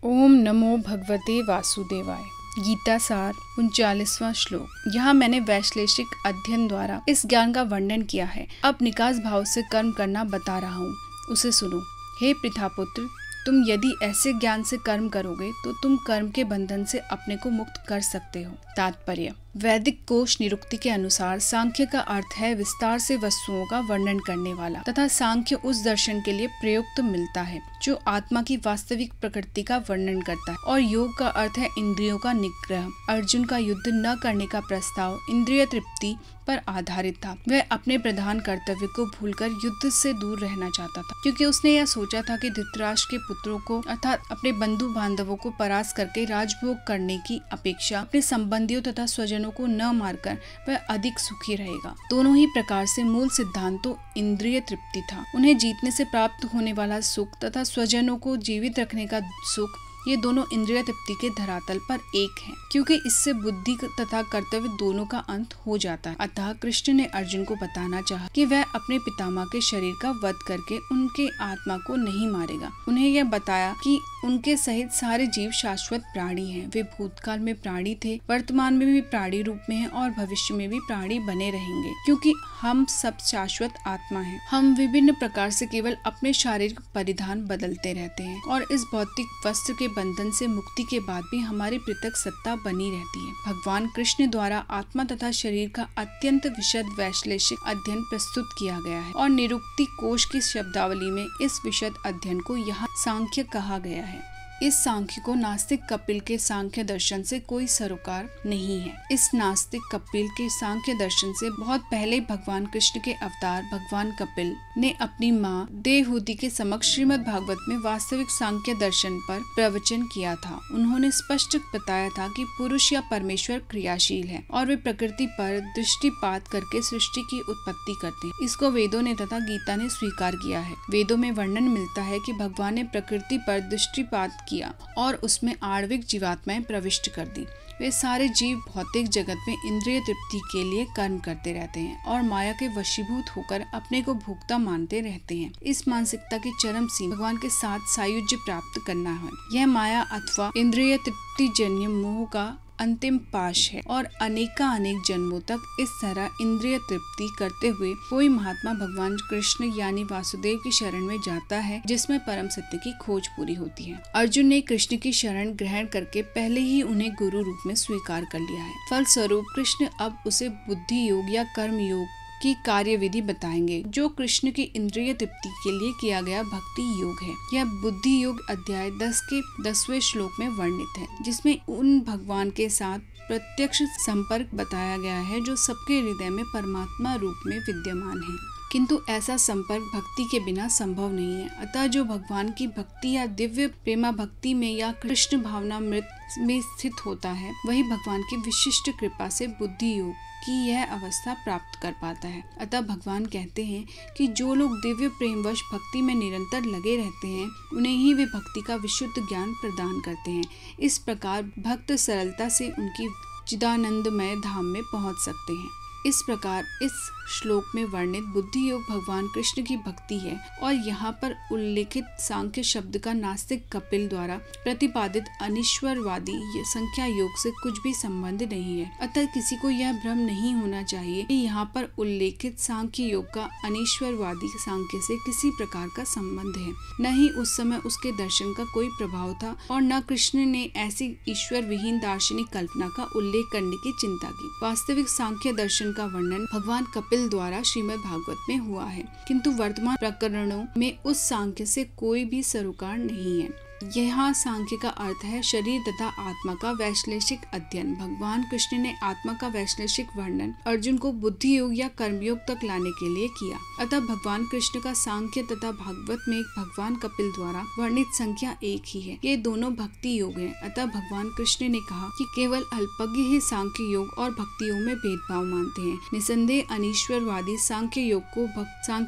ओम नमो भगवते वासुदेवाय। गीता सार 39वां श्लोक। यहाँ मैंने वैश्लेषिक अध्ययन द्वारा इस ज्ञान का वर्णन किया है। अब निकास भाव से कर्म करना बता रहा हूँ, उसे सुनो। हे पृथापुत्र, तुम यदि ऐसे ज्ञान से कर्म करोगे तो तुम कर्म के बंधन से अपने को मुक्त कर सकते हो। तात्पर्य: वैदिक कोश निरुक्ति के अनुसार सांख्य का अर्थ है विस्तार से वस्तुओं का वर्णन करने वाला, तथा सांख्य उस दर्शन के लिए प्रयुक्त मिलता है जो आत्मा की वास्तविक प्रकृति का वर्णन करता है, और योग का अर्थ है इंद्रियों का निग्रह। अर्जुन का युद्ध न करने का प्रस्ताव इंद्रिय तृप्ति पर आधारित था। वह अपने प्रधान कर्तव्य को भूलकर युद्ध से दूर रहना चाहता था, क्योंकि उसने यह सोचा था कि धृतराष्ट्र के पुत्रों को अर्थात अपने बंधु बांधवों को परास्त करके राजभोग करने की अपेक्षा अपने संबंधियों तथा स्वजनों को न मारकर वह अधिक सुखी रहेगा। दोनों ही प्रकार से मूल सिद्धांत तो इंद्रिय तृप्ति था। उन्हें जीतने से प्राप्त होने वाला सुख तथा स्वजनों को जीवित रखने का सुख, ये दोनों इंद्रिय तृप्ति के धरातल पर एक हैं, क्योंकि इससे बुद्धि तथा कर्तव्य दोनों का अंत हो जाता है। अतः कृष्ण ने अर्जुन को बताना चाहा कि वह अपने पितामह के शरीर का वध करके उनके आत्मा को नहीं मारेगा। उन्हें यह बताया कि उनके सहित सारे जीव शाश्वत प्राणी हैं। वे भूतकाल में प्राणी थे, वर्तमान में भी प्राणी रूप में हैं और भविष्य में भी प्राणी बने रहेंगे, क्योंकि हम सब शाश्वत आत्मा हैं। हम विभिन्न प्रकार से केवल अपने शारीरिक परिधान बदलते रहते हैं, और इस भौतिक वस्त्र के बंधन से मुक्ति के बाद भी हमारी पृथक सत्ता बनी रहती है। भगवान कृष्ण द्वारा आत्मा तथा शरीर का अत्यंत विशद वैश्लेषिक अध्ययन प्रस्तुत किया गया है, और निरुक्ति कोश की शब्दावली में इस विशद अध्ययन को यहाँ सांख्य कहा गया है। इस सांख्य को नास्तिक कपिल के सांख्य दर्शन से कोई सरोकार नहीं है। इस नास्तिक कपिल के सांख्य दर्शन से बहुत पहले भगवान कृष्ण के अवतार भगवान कपिल ने अपनी माँ देवहूति के समक्ष श्रीमद् भागवत में वास्तविक सांख्य दर्शन पर प्रवचन किया था। उन्होंने स्पष्ट बताया था कि पुरुष या परमेश्वर क्रियाशील है और वे प्रकृति पर दृष्टिपात करके सृष्टि की उत्पत्ति करते हैं। इसको वेदों ने तथा गीता ने स्वीकार किया है। वेदों में वर्णन मिलता है कि भगवान ने प्रकृति पर दृष्टिपात किया और उसमें आणविक जीवात्माएं प्रविष्ट कर दी। वे सारे जीव भौतिक जगत में इंद्रिय तृप्ति के लिए कर्म करते रहते हैं और माया के वशीभूत होकर अपने को भोक्ता मानते रहते हैं। इस मानसिकता की चरम सीमा भगवान के साथ सायुज्य प्राप्त करना है। यह माया अथवा इंद्रिय तृप्ति जन्य मोह का अंतिम पाश है, और अनेक जन्मों तक इस तरह इंद्रिय तृप्ति करते हुए कोई महात्मा भगवान कृष्ण यानी वासुदेव की शरण में जाता है, जिसमें परम सत्य की खोज पूरी होती है। अर्जुन ने कृष्ण की शरण ग्रहण करके पहले ही उन्हें गुरु रूप में स्वीकार कर लिया है। फलस्वरूप कृष्ण अब उसे बुद्धि योग या कर्म योग की कार्य विधि बताएंगे, जो कृष्ण की इंद्रिय तृप्ति के लिए किया गया भक्ति योग है। यह बुद्धि योग अध्याय 10 के 10वें श्लोक में वर्णित है, जिसमें उन भगवान के साथ प्रत्यक्ष संपर्क बताया गया है जो सबके हृदय में परमात्मा रूप में विद्यमान है। किंतु ऐसा संपर्क भक्ति के बिना संभव नहीं है। अतः जो भगवान की भक्ति या दिव्य प्रेमा भक्ति में या कृष्ण भावनामृत में स्थित होता है, वही भगवान की विशिष्ट कृपा से बुद्धि योग की यह अवस्था प्राप्त कर पाता है। अतः भगवान कहते हैं कि जो लोग दिव्य प्रेमवश भक्ति में निरंतर लगे रहते हैं, उन्हें ही वे भक्ति का विशुद्ध ज्ञान प्रदान करते हैं। इस प्रकार भक्त सरलता से उनकी चिदानंदमय धाम में पहुंच सकते हैं। इस प्रकार इस श्लोक में वर्णित बुद्धि योग भगवान कृष्ण की भक्ति है, और यहाँ पर उल्लेखित सांख्य शब्द का नास्तिक कपिल द्वारा प्रतिपादित अनीश्वरवादी संख्या योग से कुछ भी संबंध नहीं है। अतः किसी को यह भ्रम नहीं होना चाहिए कि यहाँ पर उल्लेखित सांख्य योग का अनीश्वरवादी सांख्य से किसी प्रकार का संबंध है। न ही उस समय उसके दर्शन का कोई प्रभाव था, और न कृष्ण ने ऐसी ईश्वर विहीन दार्शनिक कल्पना का उल्लेख करने की चिंता की। वास्तविक सांख्य दर्शन का वर्णन भगवान कपिल द्वारा श्रीमद् भागवत में हुआ है, किंतु वर्तमान प्रकरणों में उस सांख्य से कोई भी सरोकार नहीं है। यहाँ सांख्य का अर्थ है शरीर तथा आत्मा का वैश्लेषिक अध्ययन। भगवान कृष्ण ने आत्मा का वैश्लेषिक वर्णन अर्जुन को बुद्धि योग या कर्मयोग तक लाने के लिए किया। अतः भगवान कृष्ण का सांख्य तथा भागवत में भगवान कपिल द्वारा वर्णित संख्या एक ही है। ये दोनों भक्ति योग हैं। अतः भगवान कृष्ण ने कहा कि केवल अल्पज्ञ ही सांख्य योग और भक्ति योग में भेदभाव मानते हैं। निसंदेह अनीश्वरवादी सांख्य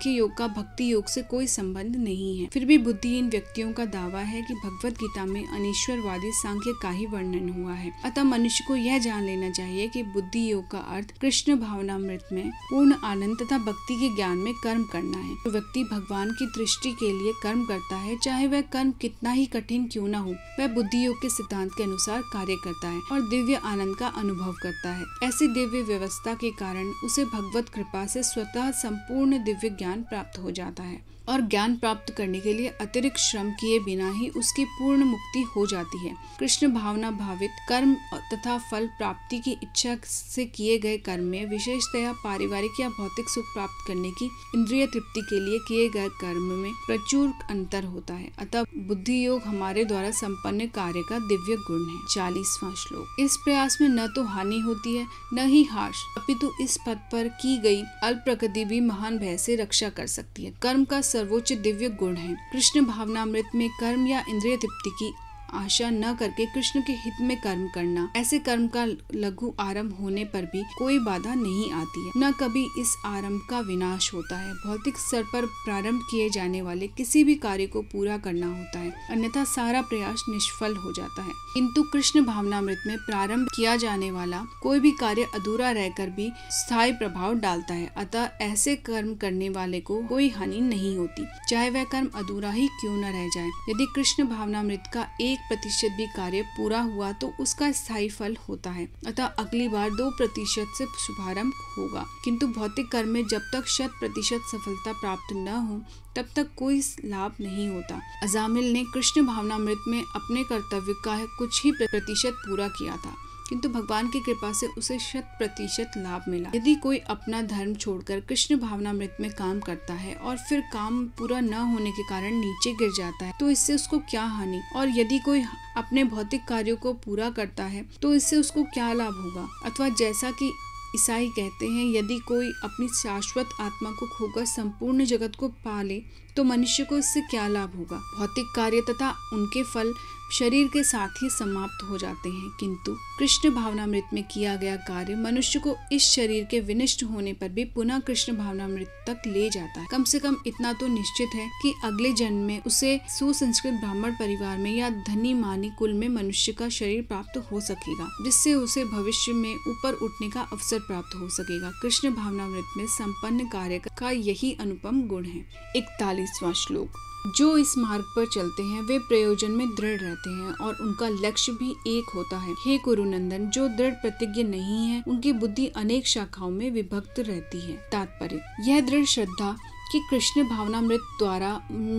योग का भक्ति योग से कोई संबंध नहीं है। फिर भी बुद्धिहीन व्यक्तियों का दावा है कि भगवत गीता में अनीश्वरवादी सांख्य का ही वर्णन हुआ है। अतः मनुष्य को यह जान लेना चाहिए कि बुद्धि योग का अर्थ कृष्ण भावनामृत में पूर्ण आनंद तथा भक्ति के ज्ञान में कर्म करना है। जो व्यक्ति भगवान की दृष्टि के लिए कर्म करता है, चाहे वह कर्म कितना ही कठिन क्यों न हो, वह बुद्धि योग के सिद्धांत के अनुसार कार्य करता है और दिव्य आनंद का अनुभव करता है। ऐसी दिव्य व्यवस्था के कारण उसे भगवत कृपा से स्वतः संपूर्ण दिव्य ज्ञान प्राप्त हो जाता है और ज्ञान प्राप्त करने के लिए अतिरिक्त श्रम किए बिना ही उसकी पूर्ण मुक्ति हो जाती है। कृष्ण भावना भावित कर्म तथा फल प्राप्ति की इच्छा से किए गए कर्म में विशेषतया पारिवारिक या भौतिक सुख प्राप्त करने की इंद्रिय तृप्ति के लिए किए गए कर्म में प्रचुर अंतर होता है। अतः बुद्धि योग हमारे द्वारा संपन्न कार्य का दिव्य गुण है। 40वां श्लोक। इस प्रयास में न तो हानि होती है न ही हाश, अपितु इस पद पर की गई अल्प प्रगति भी महान भय से रक्षा कर सकती है। कर्म का सर्वोच्च दिव्य गुण है। कृष्ण भावनामृत में कर्म या इंद्रिय तृप्ति की आशा न करके कृष्ण के हित में कर्म करना, ऐसे कर्म का लघु आरंभ होने पर भी कोई बाधा नहीं आती है, न कभी इस आरंभ का विनाश होता है। भौतिक स्तर पर प्रारंभ किए जाने वाले किसी भी कार्य को पूरा करना होता है, अन्यथा सारा प्रयास निष्फल हो जाता है। किंतु कृष्ण भावनामृत में प्रारंभ किया जाने वाला कोई भी कार्य अधूरा रहकर भी स्थायी प्रभाव डालता है। अतः ऐसे कर्म करने वाले को कोई हानि नहीं होती, चाहे वह कर्म अधूरा ही क्यों न रह जाए। यदि कृष्ण भावनामृत का 1% भी कार्य पूरा हुआ तो उसका स्थायी फल होता है, अतः अगली बार 2% से शुभारंभ होगा। किंतु भौतिक कर्म में जब तक 100% सफलता प्राप्त न हो तब तक कोई लाभ नहीं होता। अजामिल ने कृष्ण भावनामृत में अपने कर्तव्य का कुछ ही प्रतिशत पूरा किया था, किंतु भगवान की कृपा से उसे 100% लाभ मिला। यदि कोई अपना धर्म छोड़कर कृष्ण भावनामृत में काम करता है और फिर काम पूरा न होने के कारण नीचे गिर जाता है तो इससे उसको क्या हानि, और यदि कोई अपने भौतिक कार्यों को पूरा करता है तो इससे उसको क्या लाभ होगा। अथवा जैसा कि ईसाई कहते हैं, यदि कोई अपनी शाश्वत आत्मा को खोकर संपूर्ण जगत को पाले तो मनुष्य को इससे क्या लाभ होगा। भौतिक कार्य तथा उनके फल शरीर के साथ ही समाप्त हो जाते हैं, किंतु कृष्ण भावनामृत में किया गया कार्य मनुष्य को इस शरीर के विनष्ट होने पर भी पुनः कृष्ण भावनामृत तक ले जाता है। कम से कम इतना तो निश्चित है कि अगले जन्म में उसे सुसंस्कृत ब्राह्मण परिवार में या धनी मानी कुल में मनुष्य का शरीर प्राप्त हो सकेगा, जिससे उसे भविष्य में ऊपर उठने का अवसर प्राप्त हो सकेगा। कृष्ण भावनामृत में संपन्न कार्य का यही अनुपम गुण है। 41वां श्लोक। जो इस मार्ग पर चलते हैं वे प्रयोजन में दृढ़ रहते हैं और उनका लक्ष्य भी एक होता है। हे कुरुनंदन, जो दृढ़ प्रतिज्ञ नहीं है उनकी बुद्धि अनेक शाखाओं में विभक्त रहती है। तात्पर्य, यह दृढ़ श्रद्धा कि कृष्ण भावनामृत द्वारा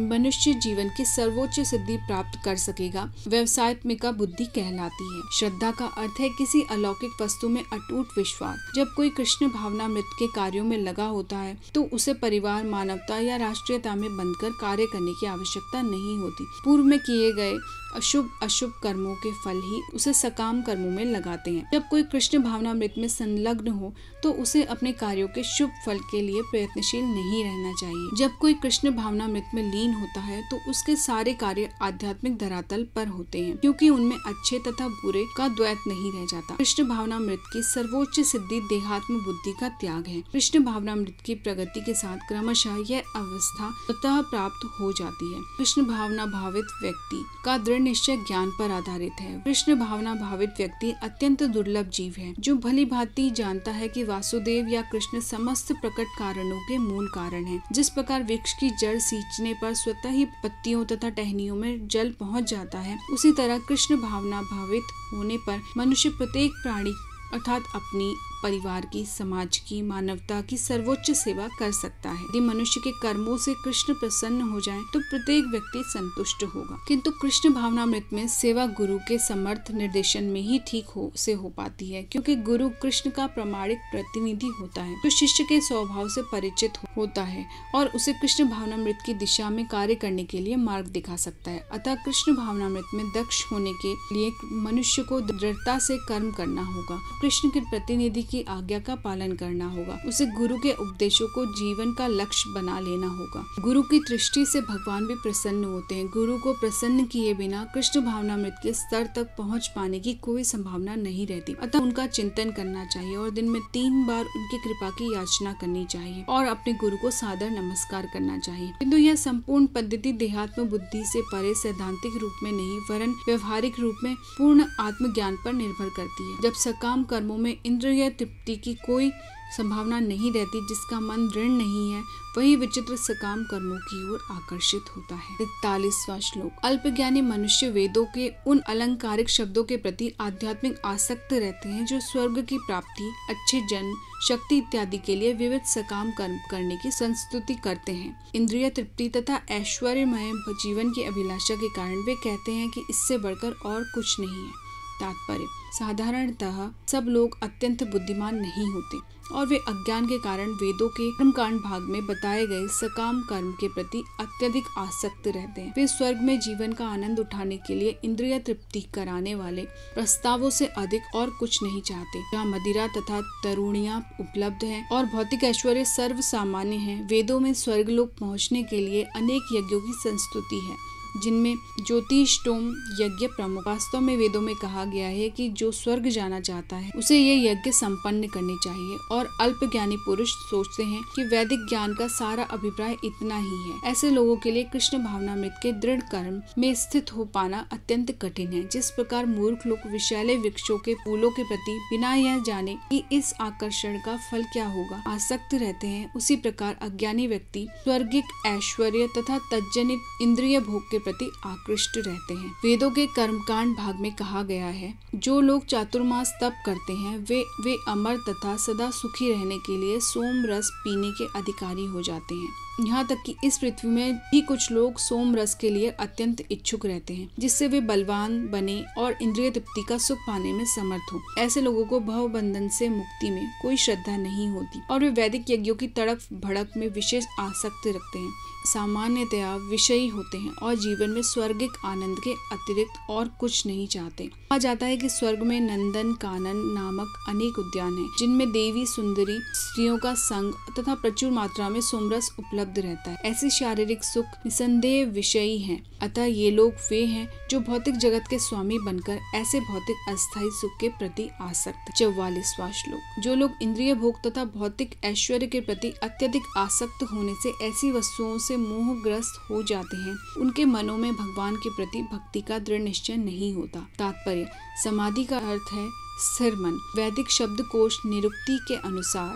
मनुष्य जीवन की सर्वोच्च सिद्धि प्राप्त कर सकेगा व्यवसायत्मिका बुद्धि कहलाती है। श्रद्धा का अर्थ है किसी अलौकिक वस्तु में अटूट विश्वास। जब कोई कृष्ण भावनामृत के कार्यों में लगा होता है तो उसे परिवार, मानवता या राष्ट्रीयता में बंधकर कार्य करने की आवश्यकता नहीं होती। पूर्व में किए गए अशुभ अशुभ कर्मों के फल ही उसे सकाम कर्मों में लगाते हैं। जब कोई कृष्ण भावनामृत में संलग्न हो तो उसे अपने कार्यों के शुभ फल के लिए प्रयत्नशील नहीं रहना चाहिए। जब कोई कृष्ण भावनामृत में लीन होता है तो उसके सारे कार्य आध्यात्मिक धरातल पर होते हैं, क्योंकि उनमें अच्छे तथा बुरे का द्वैत नहीं रह जाता। कृष्ण भावनामृत की सर्वोच्च सिद्धि देहात्म बुद्धि का त्याग है। कृष्ण भावनामृत की प्रगति के साथ क्रमशः यह अवस्था स्वतः प्राप्त हो जाती है। कृष्ण भावना भावित व्यक्ति का दृढ़ निश्चय ज्ञान पर आधारित है। कृष्ण भावना भावित व्यक्ति अत्यंत दुर्लभ जीव है, जो भली भांति जानता है कि वासुदेव या कृष्ण समस्त प्रकट कारणों के मूल कारण हैं। जिस प्रकार वृक्ष की जड़ सींचने पर स्वतः ही पत्तियों तथा टहनियों में जल पहुंच जाता है, उसी तरह कृष्ण भावना भावित होने पर मनुष्य प्रत्येक प्राणी अर्थात अपनी, परिवार की, समाज की, मानवता की सर्वोच्च सेवा कर सकता है। यदि मनुष्य के कर्मों से कृष्ण प्रसन्न हो जाए तो प्रत्येक व्यक्ति संतुष्ट होगा। किंतु कृष्ण भावनामृत में सेवा गुरु के समर्थ निर्देशन में ही ठीक हो पाती है, क्योंकि गुरु कृष्ण का प्रामाणिक प्रतिनिधि होता है, जो शिष्य के स्वभाव से परिचित होता है और उसे कृष्ण भावनामृत की दिशा में कार्य करने के लिए मार्ग दिखा सकता है। अतः कृष्ण भावनामृत में दक्ष होने के लिए मनुष्य को दृढ़ता से कर्म करना होगा। कृष्ण के प्रतिनिधि की आज्ञा का पालन करना होगा। उसे गुरु के उपदेशों को जीवन का लक्ष्य बना लेना होगा। गुरु की दृष्टि से भगवान भी प्रसन्न होते हैं। गुरु को प्रसन्न किए बिना कृष्ण भावनामृत के स्तर तक पहुंच पाने की कोई संभावना नहीं रहती। अतः उनका चिंतन करना चाहिए और दिन में 3 बार उनकी कृपा की याचना करनी चाहिए और अपने गुरु को सादर नमस्कार करना चाहिए। किंतु यह संपूर्ण पद्धति देहात्म बुद्धि से परे सैद्धांतिक रूप में नहीं वरन व्यवहारिक रूप में पूर्ण आत्मज्ञान पर निर्भर करती है। जब सकाम कर्मों में इंद्रिय तृप्ति की कोई संभावना नहीं रहती, जिसका मन दृढ़ नहीं है, वही विचित्र सकाम कर्मों की ओर आकर्षित होता है। 41वां श्लोक। अल्पज्ञानी मनुष्य वेदों के उन अलंकारिक शब्दों के प्रति आध्यात्मिक आसक्त रहते हैं जो स्वर्ग की प्राप्ति, अच्छे जन्म, शक्ति इत्यादि के लिए विविध सकाम कर्म करने की संस्तुति करते हैं। इंद्रिय तृप्ति तथा ऐश्वर्यमय जीवन की अभिलाषा के कारण वे कहते हैं कि इससे बढ़कर और कुछ नहीं है। तात्पर्य। साधारणतः सब लोग अत्यंत बुद्धिमान नहीं होते और वे अज्ञान के कारण वेदों के कर्मकांड भाग में बताए गए सकाम कर्म के प्रति अत्यधिक आसक्त रहते हैं। वे स्वर्ग में जीवन का आनंद उठाने के लिए इंद्रिय तृप्ति कराने वाले प्रस्तावों से अधिक और कुछ नहीं चाहते। जहाँ मदिरा तथा तरुणियां उपलब्ध हैं और भौतिक ऐश्वर्य सर्व सामान्य है, वेदों में स्वर्गलोक पहुँचने के लिए अनेक यज्ञों की संस्तुति है, जिनमें ज्योतिषोम यज्ञ प्रमुख। वास्तव में वेदों में कहा गया है कि जो स्वर्ग जाना चाहता है उसे ये यज्ञ संपन्न करने चाहिए और अल्प ज्ञानी पुरुष सोचते हैं कि वैदिक ज्ञान का सारा अभिप्राय इतना ही है। ऐसे लोगों के लिए कृष्ण भावनामृत के दृढ़ कर्म में स्थित हो पाना अत्यंत कठिन है। जिस प्रकार मूर्ख लोग विषैले वृक्षों के फूलों के प्रति बिना यह जाने कि इस आकर्षण का फल क्या होगा आसक्त रहते हैं, उसी प्रकार अज्ञानी व्यक्ति स्वर्गिक ऐश्वर्य तथा तज्जनित इंद्रिय भोग के प्रति आकृष्ट रहते हैं। वेदों के कर्मकांड भाग में कहा गया है, जो लोग चातुर्मास तप करते हैं वे अमर तथा सदा सुखी रहने के लिए सोम रस पीने के अधिकारी हो जाते हैं। यहाँ तक कि इस पृथ्वी में भी कुछ लोग सोम रस के लिए अत्यंत इच्छुक रहते हैं, जिससे वे बलवान बने और इंद्रिय तृप्ति का सुख पाने में समर्थ हो। ऐसे लोगों को भव बंधन से मुक्ति में कोई श्रद्धा नहीं होती और वे वैदिक यज्ञों की तड़प भड़क में विशेष आसक्ति रखते हैं। सामान्यतया विषयी होते हैं और जीवन में स्वर्गिक आनंद के अतिरिक्त और कुछ नहीं चाहते। कहा जाता है कि स्वर्ग में नंदन कानन नामक अनेक उद्यान हैं, जिनमें देवी सुंदरी स्त्रियों का संग तथा प्रचुर मात्रा में सोमरस उपलब्ध रहता है। ऐसे शारीरिक सुख निसंदेह विषयी हैं, अतः ये लोग वे हैं जो भौतिक जगत के स्वामी बनकर ऐसे भौतिक अस्थायी सुख के प्रति आसक्त। 44वां श्लोक। जो लोग इंद्रिय भोग तथा भौतिक ऐश्वर्य के प्रति अत्यधिक आसक्त होने से ऐसी वस्तुओं से मोहग्रस्त हो जाते हैं, उनके मनों में भगवान के प्रति भक्ति का दृढ़ निश्चय नहीं होता। तात्पर्य। समाधि का अर्थ है स्थिर मन। वैदिक शब्दकोश निरुक्ति के अनुसार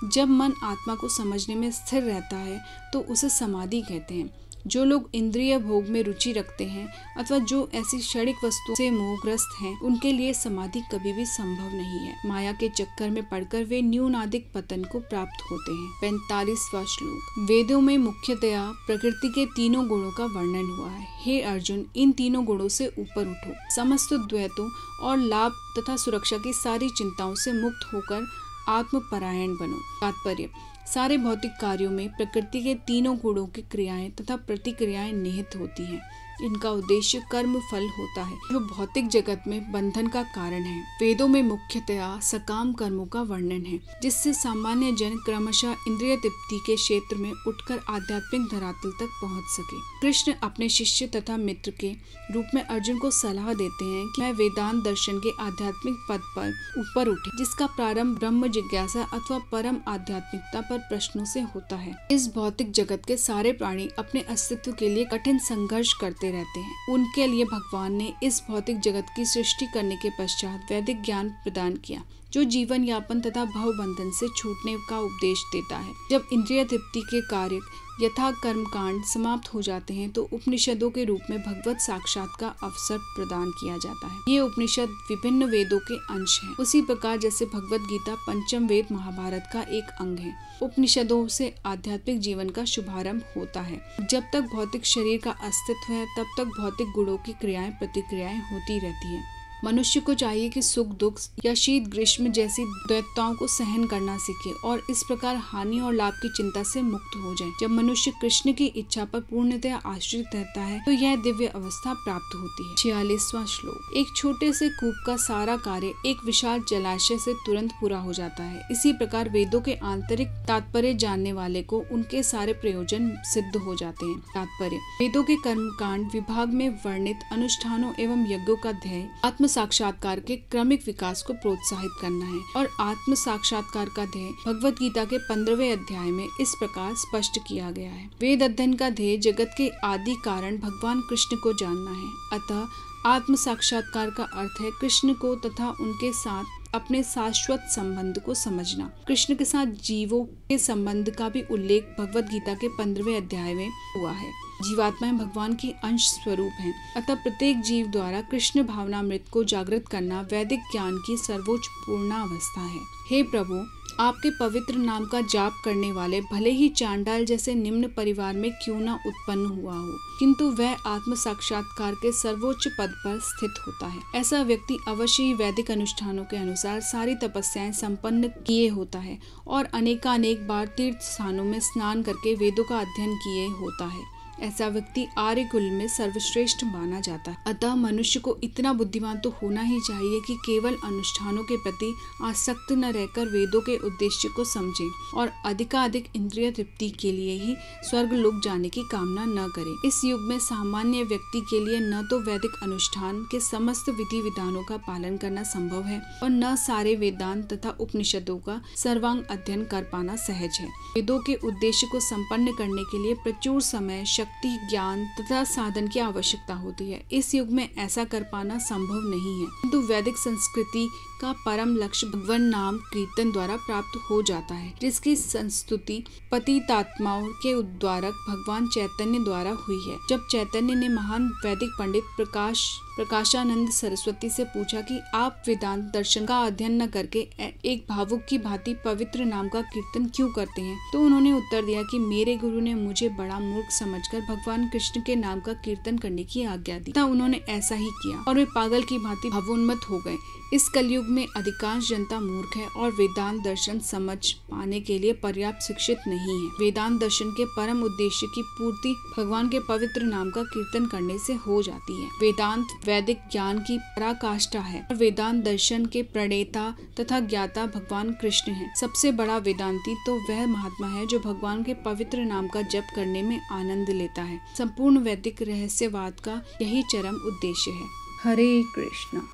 जब मन आत्मा को समझने में स्थिर रहता है तो उसे समाधि कहते हैं। जो लोग इंद्रिय भोग में रुचि रखते हैं अथवा जो ऐसी क्षणिक वस्तुओं से मोहग्रस्त हैं, उनके लिए समाधि कभी भी संभव नहीं है। माया के चक्कर में पड़कर वे न्यूनाधिक पतन को प्राप्त होते हैं। 45वां श्लोक। वेदों में मुख्यतया प्रकृति के तीनों गुणों का वर्णन हुआ है। हे अर्जुन, इन तीनों गुणों से ऊपर उठो, समस्त द्वैतों और लाभ तथा सुरक्षा की सारी चिंताओं से मुक्त होकर आत्मपरायण बनो। तात्पर्य। सारे भौतिक कार्यों में प्रकृति के तीनों गुणों की क्रियाएं तथा प्रतिक्रियाएं निहित होती हैं। इनका उद्देश्य कर्म फल होता है, जो भौतिक जगत में बंधन का कारण है। वेदों में मुख्यतया सकाम कर्मों का वर्णन है, जिससे सामान्य जन क्रमशः इंद्रिय तृप्ति के क्षेत्र में उठकर आध्यात्मिक धरातल तक पहुंच सके। कृष्ण अपने शिष्य तथा मित्र के रूप में अर्जुन को सलाह देते हैं कि वह वेदांत दर्शन के आध्यात्मिक पद पर ऊपर उठे, जिसका प्रारंभ ब्रह्म जिज्ञासा अथवा परम आध्यात्मिकता पर प्रश्नों से होता है। इस भौतिक जगत के सारे प्राणी अपने अस्तित्व के लिए कठिन संघर्ष करते रहते हैं। उनके लिए भगवान ने इस भौतिक जगत की सृष्टि करने के पश्चात वैदिक ज्ञान प्रदान किया, जो जीवन यापन तथा भव बंधन से छूटने का उपदेश देता है। जब इंद्रिय तृप्ति के कार्य यथा कर्म कांड समाप्त हो जाते हैं तो उपनिषदों के रूप में भगवत साक्षात का अवसर प्रदान किया जाता है। ये उपनिषद विभिन्न वेदों के अंश हैं। उसी प्रकार जैसे भगवत गीता पंचम वेद महाभारत का एक अंग है, उपनिषदों से आध्यात्मिक जीवन का शुभारंभ होता है। जब तक भौतिक शरीर का अस्तित्व है, तब तक भौतिक गुणों की क्रियाएं प्रतिक्रियाएं होती रहती है। मनुष्य को चाहिए कि सुख दुख या शीत ग्रीष्म जैसी दैत्यताओं को सहन करना सीखे और इस प्रकार हानि और लाभ की चिंता से मुक्त हो जाए। जब मनुष्य कृष्ण की इच्छा पर पूर्णतः आश्रित रहता है तो यह दिव्य अवस्था प्राप्त होती है। 46वां श्लोक। एक छोटे से कूप का सारा कार्य एक विशाल जलाशय से तुरंत पूरा हो जाता है। इसी प्रकार वेदों के आंतरिक तात्पर्य जानने वाले को उनके सारे प्रयोजन सिद्ध हो जाते हैं। तात्पर्य। वेदों के कर्मकांड विभाग में वर्णित अनुष्ठानों एवं यज्ञों का ध्येय आत्म साक्षात्कार के क्रमिक विकास को प्रोत्साहित करना है और आत्म साक्षात्कार का ध्येय भगवत गीता के 15वें अध्याय में इस प्रकार स्पष्ट किया गया है। वेद अध्ययन का ध्येय जगत के आदि कारण भगवान कृष्ण को जानना है। अतः आत्म साक्षात्कार का अर्थ है कृष्ण को तथा उनके साथ अपने शाश्वत संबंध को समझना। कृष्ण के साथ जीवों के संबंध का भी उल्लेख भगवत गीता के 15वें अध्याय में हुआ है। जीवात्माएं भगवान के अंश स्वरूप हैं, अतः प्रत्येक जीव द्वारा कृष्ण भावनामृत को जागृत करना वैदिक ज्ञान की सर्वोच्च पूर्णावस्था है। हे प्रभु, आपके पवित्र नाम का जाप करने वाले भले ही चांडाल जैसे निम्न परिवार में क्यों न उत्पन्न हुआ हो, किंतु वह आत्म साक्षात्कार के सर्वोच्च पद पर स्थित होता है। ऐसा व्यक्ति अवश्य ही वैदिक अनुष्ठानों के अनुसार सारी तपस्याएं संपन्न किए होता है और अनेकानेक बार तीर्थ स्थानों में स्नान करके वेदों का अध्ययन किए होता है। ऐसा व्यक्ति आर्य कुल में सर्वश्रेष्ठ माना जाता है। अतः मनुष्य को इतना बुद्धिमान तो होना ही चाहिए कि केवल अनुष्ठानों के प्रति आसक्त न रहकर वेदों के उद्देश्य को समझे और अधिकाधिक इंद्रिय तृप्ति के लिए ही स्वर्ग लोक जाने की कामना न करे। इस युग में सामान्य व्यक्ति के लिए न तो वैदिक अनुष्ठान के समस्त विधि विधानों का पालन करना संभव है और न सारे वेदांत तथा उपनिषदों का सर्वांग अध्ययन कर पाना सहज है। वेदों के उद्देश्य को संपन्न करने के लिए प्रचुर समय, शक्ति, ज्ञान तथा साधन की आवश्यकता होती है। इस युग में ऐसा कर पाना संभव नहीं है, किंतु वैदिक संस्कृति का परम लक्ष्य भगवान नाम कीर्तन द्वारा प्राप्त हो जाता है, जिसकी संस्तुति पतितात्माओं के उद्धारक भगवान चैतन्य द्वारा हुई है। जब चैतन्य ने महान वैदिक पंडित प्रकाशानंद सरस्वती से पूछा कि आप वेदांत दर्शन का अध्ययन न करके एक भावुक की भांति पवित्र नाम का कीर्तन क्यों करते हैं, तो उन्होंने उत्तर दिया कि मेरे गुरु ने मुझे बड़ा मूर्ख समझकर भगवान कृष्ण के नाम का कीर्तन करने की आज्ञा दी तथा उन्होंने ऐसा ही किया और वे पागल की भांति भावोन्मत्त हो गए। इस कलयुग में अधिकांश जनता मूर्ख है और वेदांत दर्शन समझ पाने के लिए पर्याप्त शिक्षित नहीं है। वेदांत दर्शन के परम उद्देश्य की पूर्ति भगवान के पवित्र नाम का कीर्तन करने से हो जाती है। वेदांत वैदिक ज्ञान की पराकाष्ठा है और वेदांत दर्शन के प्रणेता तथा ज्ञाता भगवान कृष्ण हैं। सबसे बड़ा वेदांती तो वह महात्मा है जो भगवान के पवित्र नाम का जप करने में आनंद लेता है। संपूर्ण वैदिक रहस्यवाद का यही चरम उद्देश्य है। हरे कृष्णा।